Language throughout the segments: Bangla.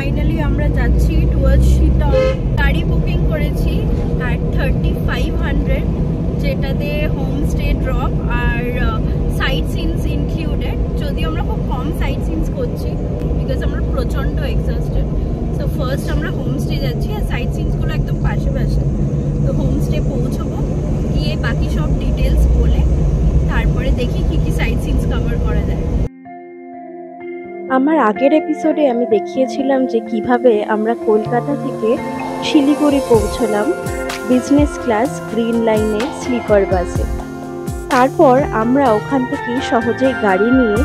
ফাইনালি আমরা যাচ্ছি টুয়ার্ডস শিটং। গাড়ি বুকিং করেছি at 3500, যেটাতে হোমস্টে ড্রপ আর সাইট সিনস ইনক্লুডেড। যদিও আমরা খুব কম সাইট সিনস করছি বিকজ আমরা প্রচন্ড এক্সস্টেড। সো ফার্স্ট আমরা হোমস্টে যাচ্ছি আর সাইট সিনসগুলো একদম পাশে পাশে। তো হোমস্টে পৌঁছবো, গিয়ে বাকি সব ডিটেলস বলে তারপরে দেখি কি কি সাইট সিনস কভার করা যায়। আমার আগের এপিসোডে আমি দেখিয়েছিলাম যে কিভাবে আমরা কলকাতা থেকে শিলিগুড়ি পৌঁছলাম বিজনেস ক্লাস গ্রিন লাইনে স্লিপার বাসে। তারপর আমরা ওখান থেকে সহজেই গাড়ি নিয়ে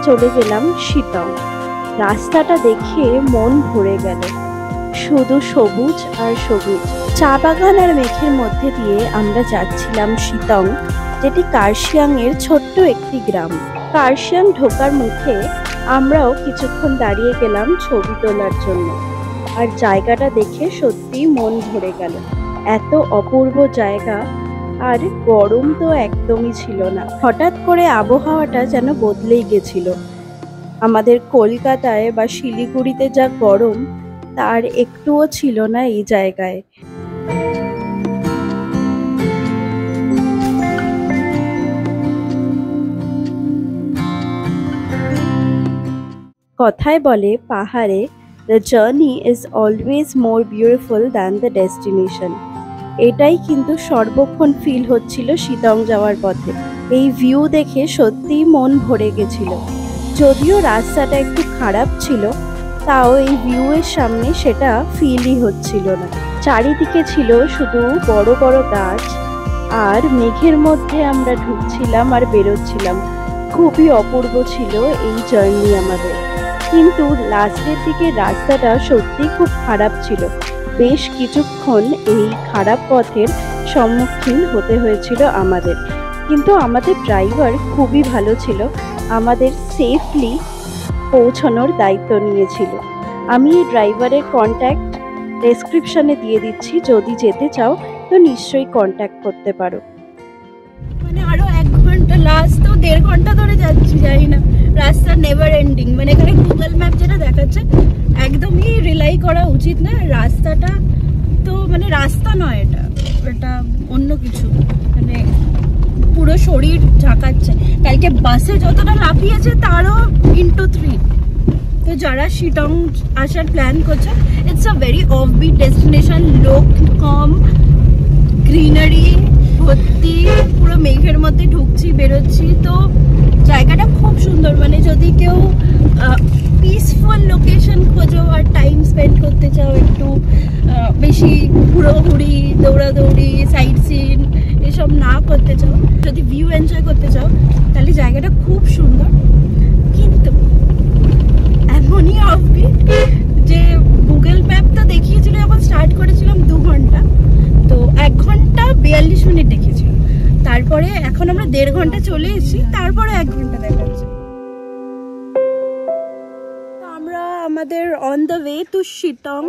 চলে গেলাম শিটং। রাস্তাটা দেখে মন ভরে গেল, শুধু সবুজ আর সবুজ। চা বাগান আর মেঘের মধ্যে দিয়ে আমরা যাচ্ছিলাম শিটং, যেটি কার্শিয়াংয়ের ছোট্ট একটি গ্রাম। কার্শিয়াং ঢোকার মুখে আমরাও কিছুক্ষণ দাঁড়িয়ে গেলাম ছবি তোলার জন্য। আর জায়গাটা দেখে সত্যি মন ভরে গেল, এত অপূর্ব জায়গা। আর গরম তো একদমই ছিল না, হঠাৎ করে আবহাওয়াটা যেন বদলেই গেছিল। আমাদের কলকাতায় বা শিলিগুড়িতে যা গরম তার একটুও ছিল না এই জায়গায়। কথায় বলে পাহাড়ে the journey is always more beautiful than the destination। এটাই কিন্তু সর্বক্ষণ ফিল হচ্ছিল শিটং যাওয়ার পথে। এই ভিউ দেখে সত্যিই মন ভরে গেছিল। যদিও রাস্তাটা একটু খারাপ ছিল, তাও এই ভিউয়ের সামনে সেটা ফিলই হচ্ছিল না। চারিদিকে ছিল শুধু বড় বড় গাছ আর মেঘের মধ্যে আমরা ঢুকছিলাম আর বেরোচ্ছিলাম। খুবই অপূর্ব ছিল এই জার্নি আমাদের। কিন্তু লাস্টের দিকে রাস্তাটা সত্যি খুব খারাপ ছিল। বেশ কিছুক্ষণ এই খারাপ পথের সম্মুখীন হতে হয়েছিল আমাদের, কিন্তু আমাদের ড্রাইভার খুবই ভালো ছিল, আমাদের সেফলি পৌঁছানোর দায়িত্ব নিয়েছিল। আমি এই ড্রাইভারের কন্ট্যাক্ট ডেসক্রিপশনে দিয়ে দিচ্ছি, যদি যেতে চাও তো নিশ্চয়ই কন্ট্যাক্ট করতে পারো। মানে আরো 1 ঘন্টা, লাস্ট তো 1.5 ঘন্টা ধরে যাচ্ছি, জানি না। রাস্তা নেভার এন্ডিং, মানে এখানে গুগল ম্যাপ যেটা দেখাচ্ছে একদমই রিলাই করা উচিত না। রাস্তাটা তো মানে রাস্তা নয়, এটা অন্য কিছু, মানে পুরো শরীর ঝাঁকাচ্ছে। কালকে বাসে যতটা লাফিয়েছে তারও into 3। তো যারা শিটং আসার প্ল্যান করছে, it's a very offbeat destination. লোক কম, গ্রিনারি ভর্তি, পুরো মেঘের মধ্যে ঢুকছি বেরোচ্ছি। তো জায়গাটা খুব সুন্দর। মানে যদি কেউ পিসফুল লোকেশন খোঁজো আর টাইম স্পেন্ড করতে চাও, একটু বেশি ঘুরোঘুরি দৌড়াদৌড়ি সাইট সিন এসব না করতে চাও, যদি ভিউ এনজয় করতে চাও, তাহলে জায়গাটা খুব সুন্দর। কিন্তু এমনই অফবিট যে গুগল ম্যাপ তো দেখিয়েছিল, যখন স্টার্ট করেছিলাম 2 ঘন্টা, তো 1 ঘন্টা 42 মিনিট দেখিয়েছিল। তারপরে এখন আমরা 1.5 ঘন্টা চলে এসেছি, তারপরে 1 ঘন্টা দেখাচ্ছে। আমরা আমাদের on the way to Sittong.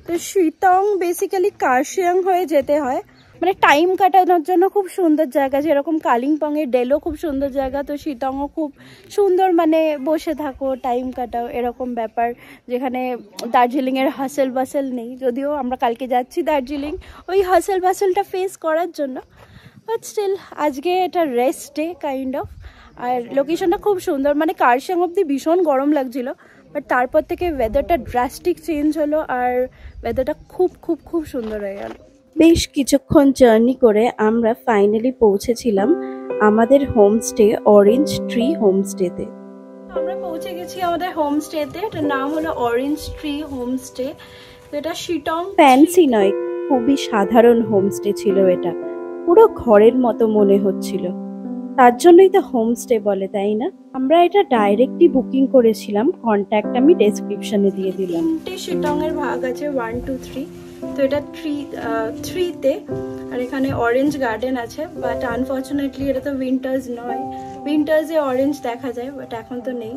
তো শিটং বেসিক্যালি কার্শিয়াং হয়ে যেতে হয়, মানে টাইম কাটানোর জন্য খুব সুন্দর জায়গা। যেরকম কালিম্পং এর ডেলও খুব সুন্দর জায়গা, তো শিটংও খুব সুন্দর, মানে বসে থাকো টাইম কাটাও এরকম ব্যাপার, যেখানে দার্জিলিং এর হাসেল বাসেল নেই। যদিও আমরা কালকে যাচ্ছি দার্জিলিং ওই হাসেল বাসেলটা ফেস করার জন্য, বাট স্টিল আজকে এটা রেস্ট ডে কাইন্ড অফ। আর লোকেশনটা খুব সুন্দর, মানে কার্শিয়াং অব্দি ভীষণ গরম লাগছিল, বাট তারপর থেকে ওয়েদারটা ড্রাস্টিক চেঞ্জ হলো আর ওয়েদারটা খুব খুব খুব সুন্দর হয়ে গেল। বেশ কিছুক্ষণ জার্নি করে আমরা ফাইনালি পৌঁছেছিলাম আমাদের হোমস্টে অরেঞ্জ ট্রি হোমস্টেতে। আমরা পৌঁছে গেছি আমাদের হোমস্টেতে, এটার নাম হলো অরেঞ্জ ট্রি হোমস্টে। তো এটা শিটং, ফ্যান্সি নয়, খুবই সাধারণ হোমস্টে ছিল। এটা পুরো ঘরের মতো মনে হচ্ছিল, তার জন্যই তো হোমস্টে বলে, তাই না? আমরা এটা ডাইরেক্টলি বুকিং করেছিলাম, কন্ট্যাক্ট আমি ডেসক্রিপশনে দিয়ে দিলাম। 3টে শিটং এর ভাগ আছে, 1 2 3। তো এটা 3তে, আর এখানে অরেঞ্জ গার্ডেন আছে, বাট আনফর্চুনেটলি এটা তো উইন্টার্স নয়। উইন্টার্সে অরেঞ্জ দেখা যায়, বাট এখন তো নেই।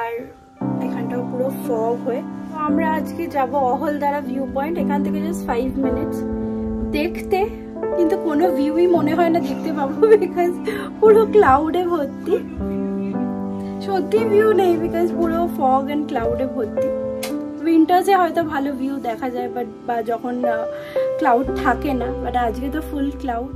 আর এখানটাও পুরো ফগ হয়ে। তো আমরা আজকে যাব অহলদারা ভিউ পয়েন্ট, এখান থেকে জাস্ট 5 মিনিটস দেখতে, কিন্তু কোনো ভিউই মনে হয় না দেখতে পাবো, বিকজ পুরো ক্লাউডে ভর্তি। সত্যি ভিউ নেই, বিকজ পুরো ফগ এন্ড ক্লাউডে ভর্তি। উইন্টার্সে হয়তো ভালো ভিউ দেখা যায়, বাট বা যখন ক্লাউড থাকে না, বাট আজকে তো ফুল ক্লাউড।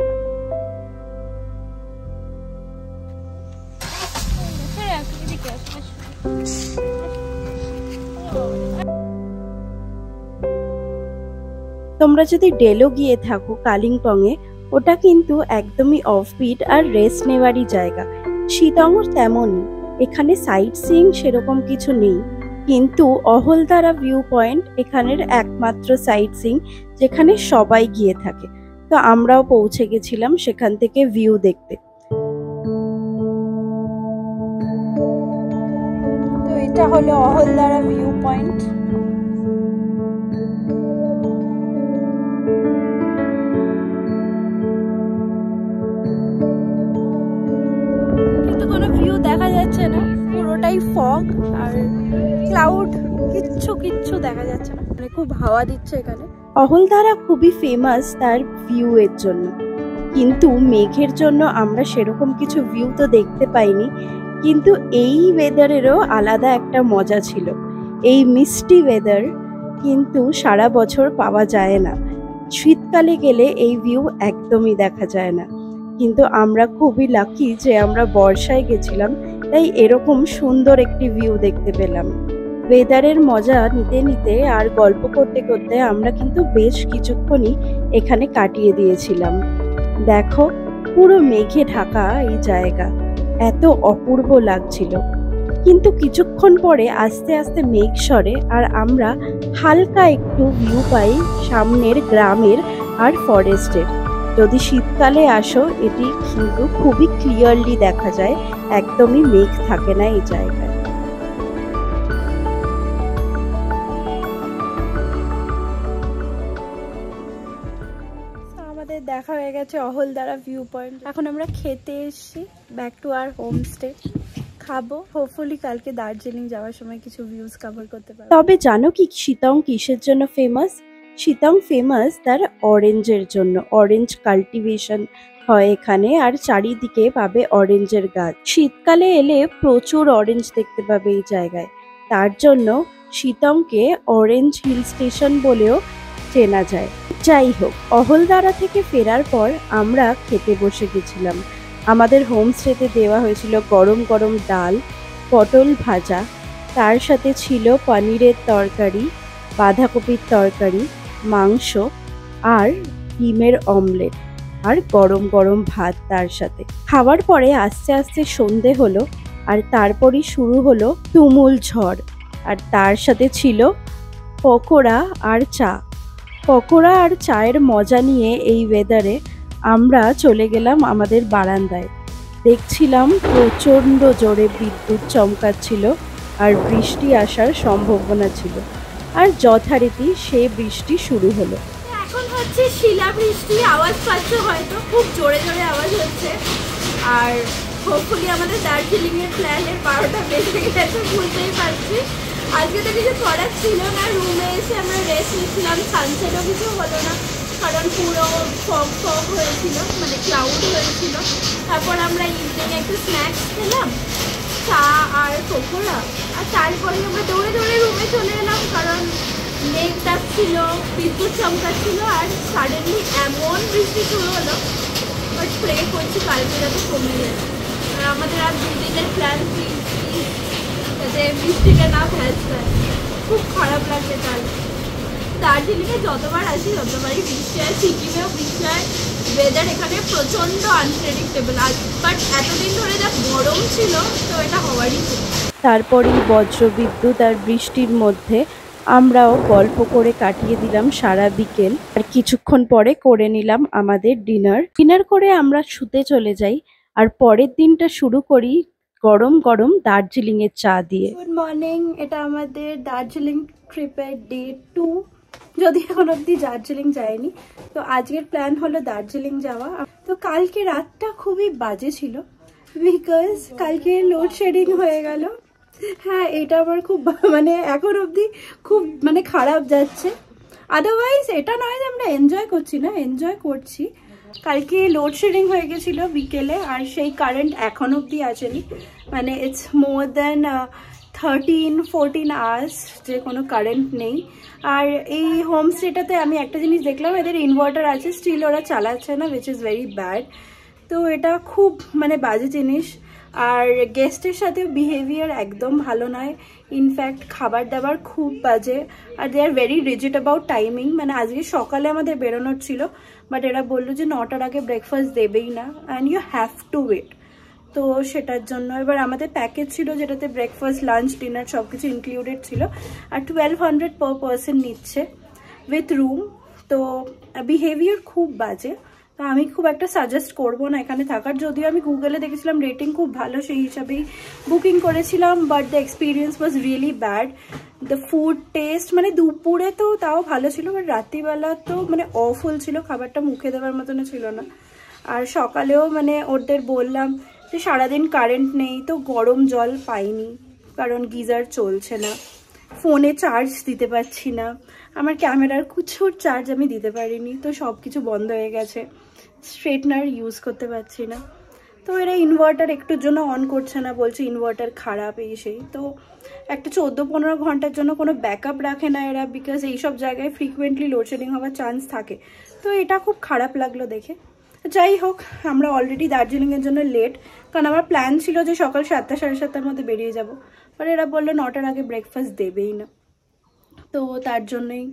তোমরা যদি ডেলো গিয়ে থাকো কালিম্পংয়ে, ওটা কিন্তু একদমই অফবিট আর রেস্ট নেওয়ারই জায়গা। শিলংও তেমনই, এখানে সাইট সিইং সেরকম কিছু নেই, কিন্তু অহলদারা ভিউ পয়েন্ট এখানের একমাত্র সাইট সিইং যেখানে সবাই গিয়ে থাকে। তো আমরাও পৌঁছে গেছিলাম সেখান থেকে ভিউ দেখতে। তো এটা হলো অহলদারা ভিউ পয়েন্ট। কিন্তু কোনো ভিউ দেখা যাচ্ছে না, পুরোটাই ফগ আর ক্লাউড, কিচ্ছু দেখা যাচ্ছে না, মানে খুব হাওয়া দিচ্ছে এখানে। অহলদারা খুবই ফেমাস তার ভিউ এর জন্য, কিন্তু মেঘের জন্য আমরা সেরকম কিছু ভিউ তো দেখতে পাইনি। কিন্তু এই ওয়েদারেরও আলাদা একটা মজা ছিল। এই মিষ্টি ওয়েদার কিন্তু সারা বছর পাওয়া যায় না, শীতকালে গেলে এই ভিউ একদমই দেখা যায় না। কিন্তু আমরা খুবই লাকি যে আমরা বর্ষায় গেছিলাম, তাই এরকম সুন্দর একটি ভিউ দেখতে পেলাম। ওয়েদারের মজা নিতে নিতে আর গল্প করতে করতে আমরা কিন্তু বেশ কিছুক্ষণই এখানে কাটিয়ে দিয়েছিলাম। দেখো, পুরো মেঘে ঢাকা এই জায়গা, এত অপূর্ব লাগছিল। কিন্তু কিছুক্ষণ পরে আস্তে আস্তে মেঘ সরে আর আমরা হালকা একটু ভিউ পাই সামনের গ্রামের আর ফরেস্টের। যদি শীতকালে আসো, এটি কিন্তু খুবই ক্লিয়ারলি দেখা যায়, একদমই মেঘ থাকে না এই জায়গায়। আমাদের দেখা হয়ে গেছে অহলদারা ভিউ পয়েন্ট। এখন আমরা খেতে এসেছি, ব্যাক টু আওয়ার হোমস্টে। খাবো, হোপফুলি কালকে দার্জিলিং যাওয়ার সময় কিছু ভিউজ কভার করতে পারবো। তবে জানো কি শিলং কিসের জন্য ফেমাস? শিলং ফেমাস তার অরেঞ্জের জন্য। অরেঞ্জ কাল্টিভেশন হয় এখানে, আর চারিদিকে পাবে অরেঞ্জের গাছ। শীতকালে এলে প্রচুর অরেঞ্জ দেখতে পাবে এই জায়গায়। তার জন্য শিলংকে অরেঞ্জ হিল স্টেশন বলেও চেনা যায়। যাই হোক, অহলদারা থেকে ফেরার পর আমরা খেতে বসে গেছিলাম। আমাদের হোমস্টেতে দেওয়া হয়েছিল গরম গরম ডাল, পটল ভাজা, তার সাথে ছিল পনিরের তরকারি, বাঁধাকপির তরকারি, মাংস আর ডিমের অমলেট, আর গরম গরম ভাত তার সাথে। খাওয়ার পরে আস্তে আস্তে সন্ধে হলো, আর তারপরই শুরু হলো তুমুল ঝড়। আর তার সাথে ছিল পকোড়া আর চা। পকোড়া আর চায়ের মজা নিয়ে এই ওয়েদারে আমরা চলে গেলাম আমাদের বারান্দায়। দেখছিলাম প্রচণ্ড জোরে বিদ্যুৎ চমকাচ্ছিল আর বৃষ্টি আসার সম্ভাবনা ছিল, আর যথারীতি সে বৃষ্টি শুরু হলো। এখন হচ্ছে শিলা বৃষ্টি, আওয়াজ পাচ্ছ হয়তো, খুব জোরে জোরে আওয়াজ হচ্ছে। আর হোপফুলি আমাদের দার্জিলিং এর প্ল্যানের 12টা বেজে গেছে, বুঝতেই পারছি। আজকে তো কিছু করার ছিল না, রুমে এসে আমরা রেস্ট নিচ্ছিলাম। সানসেটও কিছু হলো না, কারণ পুরো ফগ হয়েছিল, মানে ক্লাউড হয়েছিল। তারপর আমরা ইভিনিং একটু স্ন্যাক্স খেলাম, চা আর পকোড়া, আর তারপরে আমরা দৌড়ে দৌড়ে রুমে চলে এলাম, কারণ মেঘ ডাকছিল, বিদ্যুৎ চমকাচ্ছিল, আর সাডেনলি এমন বৃষ্টি শুরু হলো। বাট প্রে করছি কালকে যাতে কমে যায়। আর আমাদের আর 2 দিনের প্ল্যান, যাতে বৃষ্টিটা না ভ্যাজ যায়। খুব খারাপ লাগছে কাল। দার্জিলিংয়ে যতবার আসি ততবারই বৃষ্টি হয়, সিকিমেও বৃষ্টি হয়। ওয়েদার এখানে প্রচণ্ড আনপ্রেডিক্টেবল, বাট এতদিন ধরে যা গরম ছিল, তো এটা হওয়ারই ছিল। তারপরই বজ্র বিদ্যুৎ আর বৃষ্টির মধ্যে আমরাও গল্প করে কাটিয়ে দিলাম সারা বিকেল। আর কিছুক্ষণ পরে করে নিলাম আমাদের ডিনার করে আমরা শুতে চলে যাই, আর পরের দিনটা শুরু করি গরম গরম দার্জিলিং এর চা দিয়ে। গুড মর্নিং, এটা আমাদের দার্জিলিং ট্রিপের ডে 2। যদি এখন অব্দি দার্জিলিং যায়নি, তো আজকের প্ল্যান হলো দার্জিলিং যাওয়া। তো কালকে রাতটা খুবই বাজে ছিল, বিকজ কালকে লোডশেডিং হয়ে গেল। হ্যাঁ, এটা আমার খুব মানে এখন অবধি খুব মানে খারাপ যাচ্ছে। আদারওয়াইজ এটা নয় যে আমরা এনজয় করছি না, এনজয় করছি, কালকে লোডশেডিং হয়ে গেছিল বিকেলে, আর সেই কারেন্ট এখন অবধি আসেনি। মানে ইটস মোর দ্যান 13-14 আওয়ার্স যে কোনো কারেন্ট নেই। আর এই হোমস্টেটাতে আমি একটা জিনিস দেখলাম, এদের ইনভার্টার আছে, স্টিল ওরা চালাচ্ছে না, উইচ ইজ ভেরি ব্যাড। তো এটা খুব মানে বাজে জিনিস। আর গেস্টের সাথেও বিহেভিয়ার একদম ভালো নয়, ইনফ্যাক্ট খাবার দাবার খুব বাজে। আর they are very rigid about timing. মানে আজকে সকালে আমাদের বেরোনোর ছিল, বাট এরা বললো যে 9টার আগে ব্রেকফাস্ট দেবেই না, and you have to wait. তো সেটার জন্য এবার আমাদের প্যাকেজ ছিল যেটাতে ব্রেকফাস্ট, লাঞ্চ, ডিনার সব কিছু ইনক্লুডেড ছিল, আর 1200 পার পারসন নিচ্ছে উইথ রুম। তো বিহেভিয়ার খুব বাজে। তো আমি খুব একটা সাজেস্ট করবো না এখানে থাকার, যদিও আমি গুগলে দেখেছিলাম রেটিং খুব ভালো, সেই হিসাবেই বুকিং করেছিলাম, but the experience was really bad. The food taste মানে দুপুরে তো তাও ভালো ছিল, বাট রাত্রিবেলা তো মানে অফুল ছিল, খাবারটা মুখে দেওয়ার মতন ছিল না। আর সকালেও মানে ওদের বললাম যে সারাদিন কারেন্ট নেই, তো গরম জল পাইনি কারণ গিজার চলছে না, ফোনে চার্জ দিতে পারছি না, আমার ক্যামেরার কিছুর চার্জ আমি দিতে পারিনি, তো সব কিছু বন্ধ হয়ে গেছে, স্ট্রেটনার ইউজ করতে পারছি না। তো এরা ইনভার্টার একটুর জন্য অন করছে না, বলছে ইনভার্টার খারাপ, এই সেই। তো একটা 14-15 ঘন্টার জন্য কোনো ব্যাকআপ রাখে না এরা, বিকজ এইসব জায়গায় ফ্রিকুয়েন্টলি লোডশেডিং হওয়ার চান্স থাকে। তো এটা খুব খারাপ লাগলো দেখে। যাই হোক, আমরা অলরেডি দার্জিলিংয়ের জন্য লেট, কারণ আমার প্ল্যান ছিল যে সকাল 7টা 7:30 মধ্যে বেরিয়ে যাব, বাট এরা বললো 9টার আগে ব্রেকফাস্ট দেবেই না, তো তার জন্যই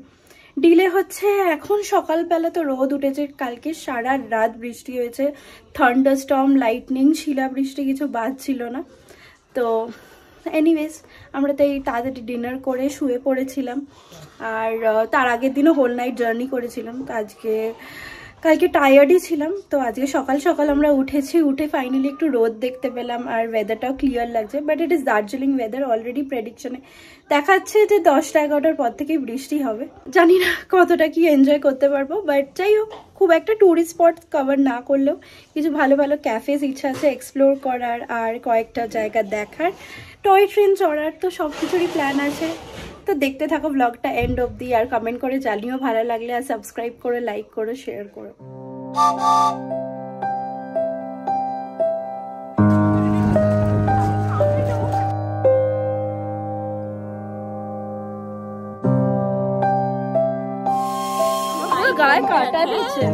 ডিলে হচ্ছে। এখন সকালবেলা তো রোদ উঠেছে, কালকে সারা রাত বৃষ্টি হয়েছে, থান্ডারস্টর্ম, লাইটনিং, শিলা বৃষ্টি, কিছু বাদ ছিল না। তো এনিওয়েজ আমরা তো এই তাড়াতাড়ি ডিনার করে শুয়ে পড়েছিলাম, আর তার আগের দিনও হোল নাইট জার্নি করেছিলাম। তো কালকে টায়ার্ডই ছিলাম, তো আজকে সকাল সকাল আমরা উঠেছি, উঠে ফাইনালি একটু রোদ দেখতে পেলাম, আর ওয়েদারটাও ক্লিয়ার লাগছে। But it is Darjeeling weather, already প্রেডিকশনে দেখাচ্ছে যে 10টা-11টার পর থেকেই বৃষ্টি হবে। জানি না কতটা কি এনজয় করতে পারবো, বাট যাই হোক, খুব একটা ট্যুরিস্ট স্পট কভার না করলেও কিছু ভালো ভালো ক্যাফেজ ইচ্ছা আছে এক্সপ্লোর করার, আর কয়েকটা জায়গা দেখার, টয় ট্রেন চড়ার, তো সব কিছুরই প্ল্যান আছে। তো দেখতে থাকো ব্লগটা এন্ড অবধি, আর কমেন্ট করে জানিও ভালো লাগলে, আর সাবস্ক্রাইব করে, লাইক করো, শেয়ার করো। গায়ে কাটা দিচ্ছে।